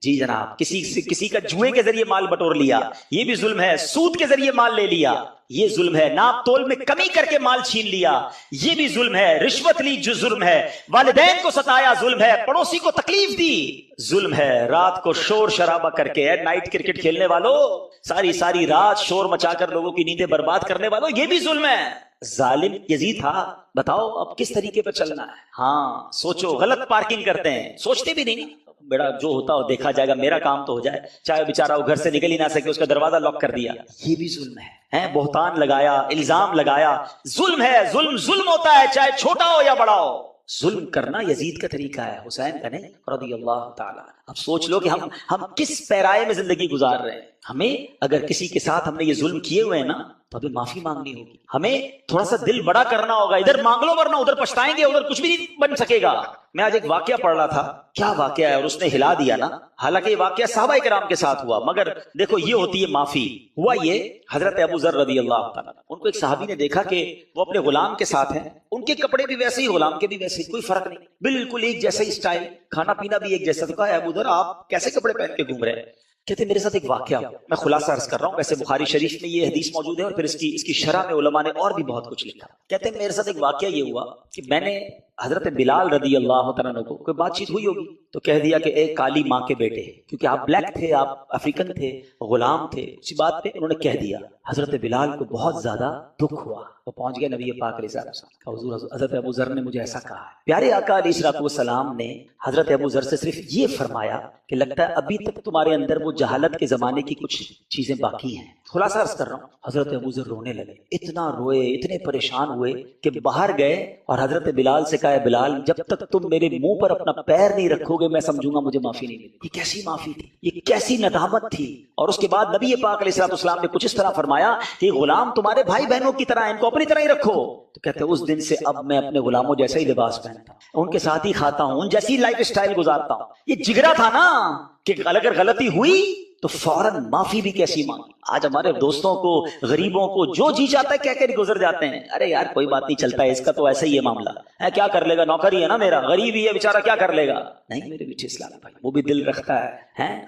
جی جناب، کسی کا جوئے کے ذریعے مال بٹور لیا، یہ بھی ظلم ہے۔ سود کے ذریعے مال لے لیا، یہ ظلم ہے۔ ناپ تول میں کمی کر کے مال چھین لیا، یہ بھی ظلم ہے۔ رشوت لی، جو ظلم ہے۔ والدین کو ستایا، ظلم ہے۔ پڑوسی کو تکلیف دی، ظلم ہے۔ رات کو شور شرابہ کر کے، نائٹ کرکٹ کھیلنے والوں، ساری رات شور مچا کر لوگوں کی نیندیں برباد کرنے والوں، یہ بھی ظلم ہے۔ ظالم یزید تھا، بتاؤ اب کس طریقے پہ چلنا ہے؟ ہاں سوچو، غلط پارکنگ کرتے ہیں، سوچتے بھی نہیں، بیڑا جو ہوتا ہو دیکھا جائے گا، میرا کام تو ہو جائے، چاہے بیچارہ وہ گھر سے نکل ہی نہ سکے، اس کا دروازہ لاک کر دیا، یہ بھی ظلم ہے۔ بہتان لگایا، الزام لگایا، ظلم ہے۔ ظلم ہوتا ہے، چاہے چھوٹا ہو یا بڑا ہو۔ ظلم کرنا یزید کا طریقہ ہے، حسین کا نہیں، رضی اللہ تعالیٰ۔ اب سوچ لو کہ ہم کس پیرائے میں زندگی گزار رہے ہیں۔ ہمیں اگر کسی کے ساتھ ہم نے یہ ظلم کیے ہوئے ہیں نا، تو ابھی معافی مانگنی ہوگی، ہمیں تھوڑا سا دل بڑا کرنا ہوگا۔ ادھر مانگ لو ورنہ ادھر پچھتائیں گے، ادھر کچھ بھی نہیں بن سکے گا۔ میں آج ایک واقعہ پڑھ رہا تھا، کیا واقعہ ہے، اور اس نے ہلا دیا نا۔ حالانکہ یہ واقعہ صحابہ کرام کے ساتھ ہوا، مگر دیکھو یہ ہوتی ہے معافی۔ ہوا یہ، حضرت ابو ذر رضی اللہ تعالیٰ، ان کو ایک صحابی نے دیکھا کہ وہ اپنے غلام کے ساتھ ہیں، ان کے کپڑے بھی ویسے ہی، غلام کے بھی ویسے ہی، کوئی فرق نہیں، بالکل ایک جیسا ہی اسٹائل، کھانا پینا بھی ایک جیسا۔ تو کہا ابو ذر آپ کیسے کپڑے پہن کے گھوم رہے ہیں؟ کہتے میرے ساتھ ایک واقعہ ہوا، میں خلاصہ عرض کر رہا ہوں، ویسے بخاری شریف میں یہ حدیث موجود ہے، اور پھر اس کی شرح میں علماء نے اور بھی بہت کچھ لکھا۔ کہتے ہیں میرے ساتھ ایک واقعہ یہ ہوا کہ میں نے حضرت بلال رضی اللہ تعالیٰ عنہ کو کوئی بات چیت ہوئی ہوگی تو کہہ دیا کہ اے کالی ماں کے بیٹے، کیونکہ آپ بلیک تھے، آپ افریقن تھے، غلام تھے، اسی بات پہ انہوں نے کہہ دیا۔ حضرت بلال کو بہت زیادہ دکھ ہوا، وہ پہنچ گئے نبی پاک علیہ السلام کا، حضور حضرت ابو ذر نے مجھے ایسا کہا ہے۔ پیارے آقا علیہ السلام نے حضرت ابو ذر سے صرف یہ فرمایا کہ لگتا ہے ابھی تک تمہارے اندر وہ جہالت کے زمانے کی کچھ چیزیں باقی ہیں۔ خلاصہ عرض کر رہا ہوں، حضرت ابو ذر رونے لگے، اتنا روئے، اتنے پریشان ہوئے کہ باہر گئے اور حضرت بلال سے کہا بلال جب تک تم میرے منہ پر اپنا پیر نہیں رکھو گے میں سمجھوں گا مجھے معافی نہیں ملی۔ یہ کیسی معافی تھی، یہ کیسی ندامت تھی۔ اور اس کے بعد نبی پاک علیہ السلام نے کچھ اس طرح فرمایا کہ غلام تمہارے بھائی بہنوں کی طرح، ان کو اپنی طرح ہی رکھو۔ تو کہتے ہیں اس دن سے اب میں اپنے غلاموں جیسا ہی لباس پہنتا ہوں، ان کے ساتھ ہی کھاتا ہوں، ان جیسی لائف اسٹائل گزارتا ہوں۔ یہ جگرا تھا نا کہ اگر غلطی ہوئی تو فوراً معافی بھی کیسی مانگی۔ آج ہمارے دوستوں کو، غریبوں کو جو جی چاہتا ہے کہہ کے گزر جاتے ہیں، ارے یار کوئی بات نہیں، چلتا ہے، اس کا تو ایسا ہی ہے معاملہ ہے، کیا کر لے گا، نوکر ہی ہے نا میرا، غریب ہی ہے بیچارہ، کیا کر لے گا۔ نہیں میرے میٹھے اسلام بھائی، وہ بھی دل رکھتا ہے۔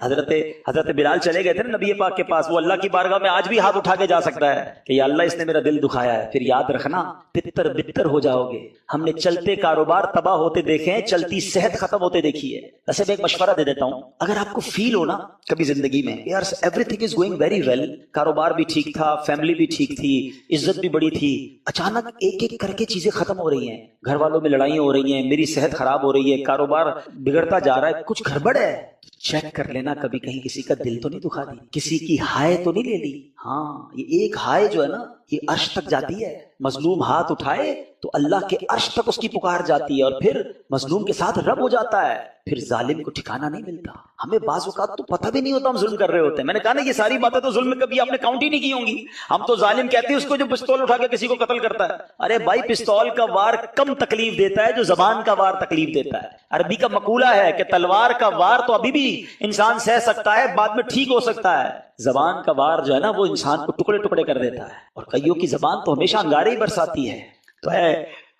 حضرت بلال چلے گئے تھے نا نبی پاک کے پاس، وہ اللہ کی بارگاہ میں آج بھی ہاتھ اٹھا کے جا سکتا ہے کہ یا اللہ اس نے میرا دل دکھایا ہے، پھر یاد رکھنا تتر بتر ہو جاؤ گے۔ ہم نے چلتے کاروبار تباہ ہوتے دیکھے ہیں، چلتی صحت ختم ہوتے دیکھی ہے۔ ویسے میں ایک مشورہ دے دیتا ہوں، اگر آپ کو فیل ہو نا کبھی زندگی میں یار everything is going very well، کاروبار بھی ٹھیک تھا، فیملی بھی ٹھیک تھی، عزت بھی بڑی تھی، اچانک ایک ایک کر کے چیزیں ختم ہو رہی ہیں، گھر والوں میں لڑائیاں ہو رہی ہیں، میری صحت خراب ہو رہی ہے، کاروبار بگڑتا جا رہا ہے، کچھ گڑبڑ ہے، چیک کر لینا کبھی کہیں کسی کا دل تو نہیں دکھا دی، کسی کی ہائے تو نہیں لے لی۔ ہاں یہ ایک ہائے جو ہے نا یہ عرش تک جاتی ہے، مظلوم ہاتھ اٹھائے تو اللہ کے عرش تک اس کی پکار جاتی ہے، اور پھر مظلوم کے ساتھ رب ہو جاتا ہے، پھر ظالم کو ٹھکانہ نہیں ملتا۔ ہمیں بعض اوقات تو پتہ بھی نہیں ہوتا ہم ظلم کر رہے ہوتے ہیں۔ میں نے کہا نا یہ ساری باتیں تو ظلم میں کبھی آپ نے کاؤنٹ ہی نہیں کی ہوں گی۔ ہم تو ظالم کہتے ہیں اس کو جو پستول اٹھا کے کسی کو قتل کرتا ہے۔ ارے بھائی پستول کا وار کم تکلیف دیتا ہے جو زبان کا وار تکلیف دیتا ہے۔ عربی کا مقولہ ہے کہ تلوار کا وار تو ابھی بھی انسان سہ سکتا ہے، بعد میں ٹھیک ہو سکتا ہے، زبان کا وار جو ہے نا وہ انسان کو ٹکڑے ٹکڑے کر دیتا ہے، اور کئیوں کی زبان تو ہمیشہ انگارے ہی برساتی ہے۔ تو اے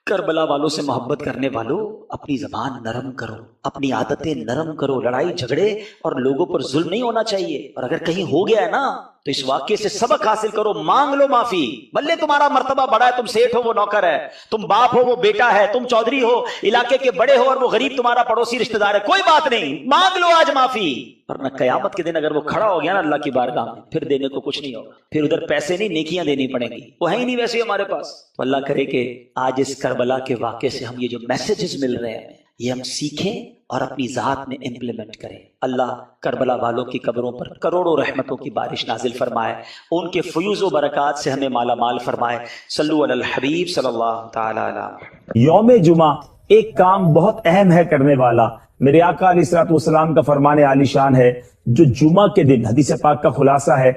کربلا والوں سے محبت کرنے والوں، اپنی زبان نرم کرو، اپنی عادتیں نرم کرو، لڑائی جھگڑے اور لوگوں پر ظلم نہیں ہونا چاہیے۔ اور اگر کہیں ہو گیا ہے نا تو اس واقعے سے سبق حاصل کرو، مانگ لو معافی، بھلے تمہارا مرتبہ بڑا ہے، تم سیٹھ ہو وہ نوکر ہے، تم باپ ہو وہ بیٹا ہے، تم چودھری ہو علاقے کے بڑے ہو اور وہ غریب تمہارا پڑوسی رشتہ دار ہے، کوئی بات نہیں، مانگ لو آج معافی، ورنہ قیامت کے دن اگر وہ کھڑا ہو گیا نا اللہ کی بارگاہ میں پھر دینے کو کچھ نہیں ہوگا، پھر ادھر پیسے نہیں نیکیاں دینی پڑیں گی، وہ ہیں ہی نہیں ویسے ہمارے پاس۔ تو اللہ کرے کہ آج اس کربلا کے واقعے سے ہم یہ جو میسیجز مل رہے ہیں یہ ہم سیکھیں اور اپنی ذات میں امپلیمنٹ کریں۔ اللہ کربلا والوں کی قبروں پر کروڑوں رحمتوں کی بارش نازل فرمائے، ان کے فیوز و برکات سے ہمیں مالا مال فرمائے۔ صلو علی الحبیب صلی اللہ تعالی علیہ۔ یوم جمعہ ایک کام بہت اہم ہے کرنے والا، میرے آقا علیہ الصلوۃ والسلام کا فرمان عالی شان ہے، جو جمعہ کے دن حدیث پاک کا خلاصہ ہے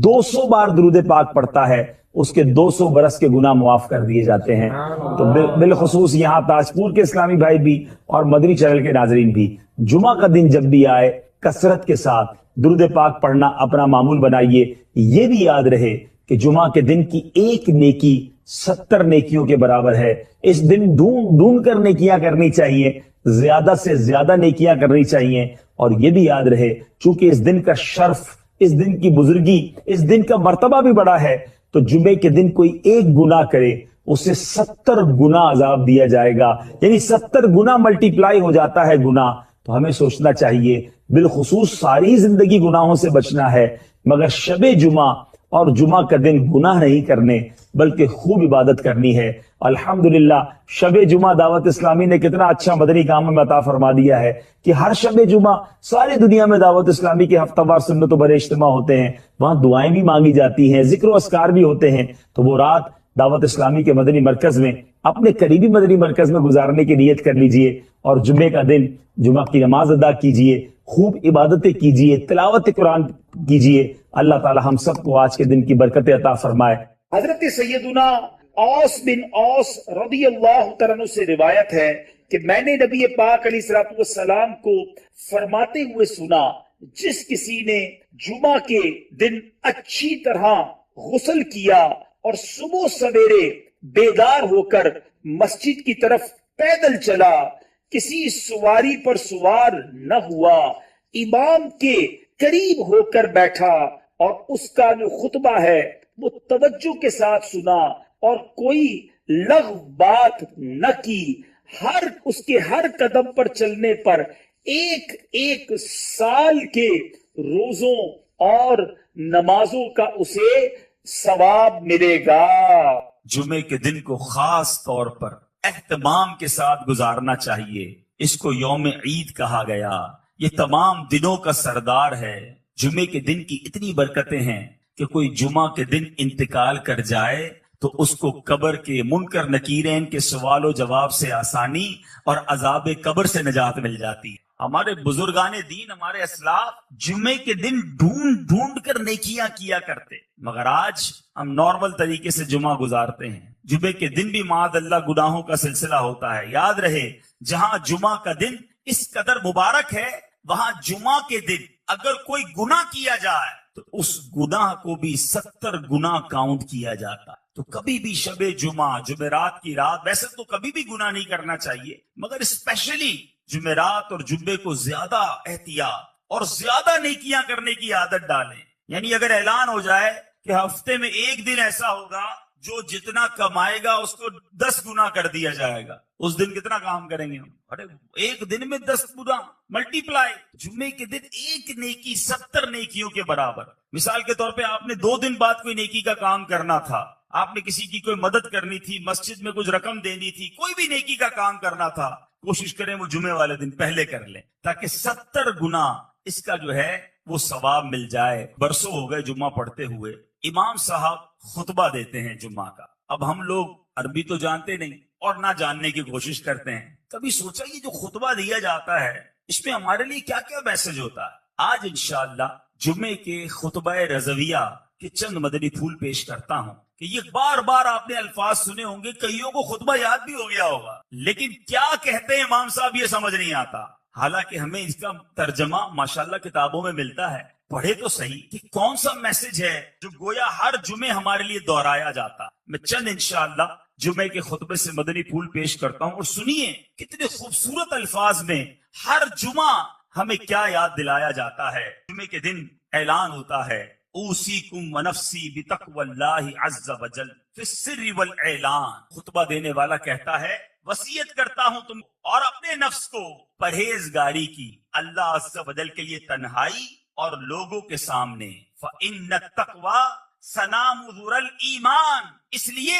200 بار درود پاک پڑھتا ہے اس کے 200 برس کے گناہ معاف کر دیے جاتے ہیں۔ تو بالخصوص یہاں تاجپور کے اسلامی بھائی بھی اور مدنی چینل کے ناظرین بھی جمعہ کا دن جب بھی آئے کثرت کے ساتھ درود پاک پڑھنا اپنا معمول بنائیے۔ یہ بھی یاد رہے کہ جمعہ کے دن کی ایک نیکی 70 نیکیوں کے برابر ہے۔ اس دن ڈھونڈ کر نیکیاں کرنی چاہیے زیادہ سے زیادہ نیکیاں کرنی چاہیے. اور یہ بھی یاد رہے چونکہ اس دن کا شرف، اس دن کی بزرگی، اس دن کا مرتبہ بھی بڑا ہے، تو جمعے کے دن کوئی ایک گناہ کرے اسے 70 گنا عذاب دیا جائے گا، یعنی 70 گنا ملٹی پلائی ہو جاتا ہے گناہ. تو ہمیں سوچنا چاہیے، بالخصوص ساری زندگی گناہوں سے بچنا ہے، مگر شب جمعہ اور جمعہ کا دن گناہ نہیں کرنے بلکہ خوب عبادت کرنی ہے. الحمدللہ شب جمعہ دعوت اسلامی نے کتنا اچھا مدنی کام ہمیں عطا فرما دیا ہے کہ ہر شب جمعہ ساری دنیا میں دعوت اسلامی کے ہفتہ وار سنت و بڑے اجتماع ہوتے ہیں، وہاں دعائیں بھی مانگی جاتی ہیں، ذکر و اذکار بھی ہوتے ہیں. تو وہ رات دعوت اسلامی کے مدنی مرکز میں اپنے قریبی مدنی مرکز میں گزارنے کی نیت کر لیجئے، اور جمعے کا دن جمعہ کی نماز ادا کیجئے، خوب عبادتیں کیجئے، تلاوت قرآن کیجئے. اللہ تعالی ہم سب کو آج کے دن کی برکت عطا فرمائے. حضرت سیدنا اوس بن اوس رضی اللہ تعالیٰ عنہ سے روایت ہے کہ میں نے نبی پاک علیہ الصلوۃ والسلام کو فرماتے ہوئے سنا، جس کسی نے جمعہ کے دن اچھی طرح غسل کیا اور صبح سویرے بیدار ہو کر مسجد کی طرف پیدل چلا، کسی سواری پر سوار نہ ہوا، امام کے قریب ہو کر بیٹھا اور اس کا جو خطبہ ہے وہ توجہ کے ساتھ سنا اور کوئی لغو بات نہ کی، اس کے ہر قدم پر چلنے پر ایک ایک سال کے روزوں اور نمازوں کا اسے ثواب ملے گا. جمعے کے دن کو خاص طور پر اہتمام کے ساتھ گزارنا چاہیے. اس کو یوم عید کہا گیا، یہ تمام دنوں کا سردار ہے. جمعے کے دن کی اتنی برکتیں ہیں کہ کوئی جمعہ کے دن انتقال کر جائے تو اس کو قبر کے منکر نکیرین کے سوال و جواب سے آسانی اور عذاب قبر سے نجات مل جاتی ہے. ہمارے بزرگان دین، ہمارے اسلاف جمعے کے دن ڈھونڈ ڈھونڈ کر نیکیاں کیا کرتے، مگر آج ہم نارمل طریقے سے جمعہ گزارتے ہیں. جمعے کے دن بھی معاذ اللہ گناہوں کا سلسلہ ہوتا ہے. یاد رہے جہاں جمعہ کا دن اس قدر مبارک ہے، وہاں جمعہ کے دن اگر کوئی گناہ کیا جائے تو اس گناہ کو بھی 70 گنا کاؤنٹ کیا جاتا. تو کبھی بھی شب جمعہ، جمعرات کی رات، ویسے تو کبھی بھی گناہ نہیں کرنا چاہیے، مگر اسپیشلی جمعرات اور جمعے کو زیادہ احتیاط اور زیادہ نیکیاں کرنے کی عادت ڈالیں. یعنی اگر اعلان ہو جائے کہ ہفتے میں ایک دن ایسا ہوگا جو جتنا کمائے گا اس کو 10 گنا کر دیا جائے گا، اس دن کتنا کام کریں گے ہم؟ ارے ایک دن میں 10 گنا ملٹی پلائی. جمعے کے دن ایک نیکی 70 نیکیوں کے برابر. مثال کے طور پہ آپ نے 2 دن بعد کوئی نیکی کا کام کرنا تھا، آپ نے کسی کی کوئی مدد کرنی تھی، مسجد میں کچھ رقم دینی تھی، کوئی بھی نیکی کا کام کرنا تھا، کوشش کریں وہ جمعے والے دن پہلے کر لیں تاکہ 70 گنا اس کا جو ہے وہ ثواب مل جائے. برسوں ہو گئے جمعہ پڑھتے ہوئے، امام صاحب خطبہ دیتے ہیں جمعہ کا. اب ہم لوگ عربی تو جانتے نہیں اور نہ جاننے کی کوشش کرتے ہیں. کبھی سوچا یہ جو خطبہ دیا جاتا ہے اس میں ہمارے لیے کیا کیا میسج ہوتا ہے؟ آج انشاءاللہ جمعے کے خطبہ رضویہ کے چند مدنی پھول پیش کرتا ہوں کہ یہ بار بار آپ نے الفاظ سنے ہوں گے، کئیوں کو خطبہ یاد بھی ہو گیا ہوگا، لیکن کیا کہتے ہیں امام صاحب یہ سمجھ نہیں آتا. حالانکہ ہمیں اس کا ترجمہ ماشاءاللہ کتابوں میں ملتا ہے، پڑھے تو صحیح کہ کون سا میسج ہے جو گویا ہر جمعے ہمارے لیے دہرایا جاتا. میں چند انشاءاللہ جمعے کے خطبے سے مدنی پھول پیش کرتا ہوں اور سنیے کتنے خوبصورت الفاظ میں ہر جمعہ ہمیں کیا یاد دلایا جاتا ہے. جمعے کے دن اعلان ہوتا ہے، اوصیکم ونفسی بتقوی اللہ عز وجل فی السر والاعلان. خطبہ دینے والا کہتا ہے وصیت کرتا ہوں تم اور اپنے نفس کو پرہیزگاری کی اللہ عز وجل کے لیے تنہائی اور لوگوں کے سامنے. فإن التقوی سنام ذر الایمان، اس لیے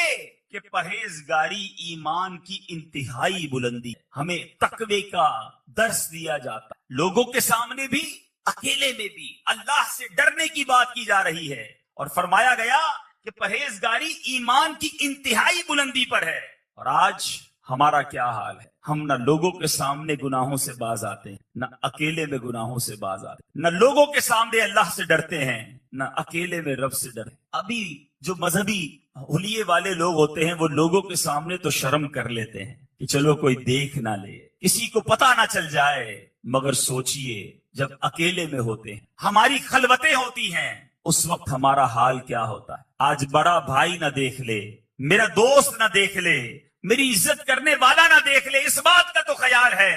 کہ پرہیزگاری ایمان کی انتہائی بلندی. ہمیں تقوی کا درس دیا جاتا، لوگوں کے سامنے بھی اکیلے میں بھی اللہ سے ڈرنے کی بات کی جا رہی ہے اور فرمایا گیا کہ پرہیزگاری ایمان کی انتہائی بلندی پر ہے. اور آج ہمارا کیا حال ہے؟ ہم نہ لوگوں کے سامنے گناہوں سے باز آتے ہیں، نہ اکیلے میں گناہوں سے باز آتے ہیں، نہ لوگوں کے سامنے اللہ سے ڈرتے ہیں، نہ اکیلے میں رب سے ڈرتے ہیں. ابھی جو مذہبی حلیے والے لوگ ہوتے ہیں وہ لوگوں کے سامنے تو شرم کر لیتے ہیں کہ چلو کوئی دیکھ نہ لے، کسی کو پتہ نہ چل جائے، مگر سوچئے جب اکیلے میں ہوتے ہیں، ہماری خلوتیں ہوتی ہیں، اس وقت ہمارا حال کیا ہوتا ہے. آج بڑا بھائی نہ دیکھ لے، میرا دوست نہ دیکھ لے، میری عزت کرنے والا نہ دیکھ لے، اس بات کا تو خیال ہے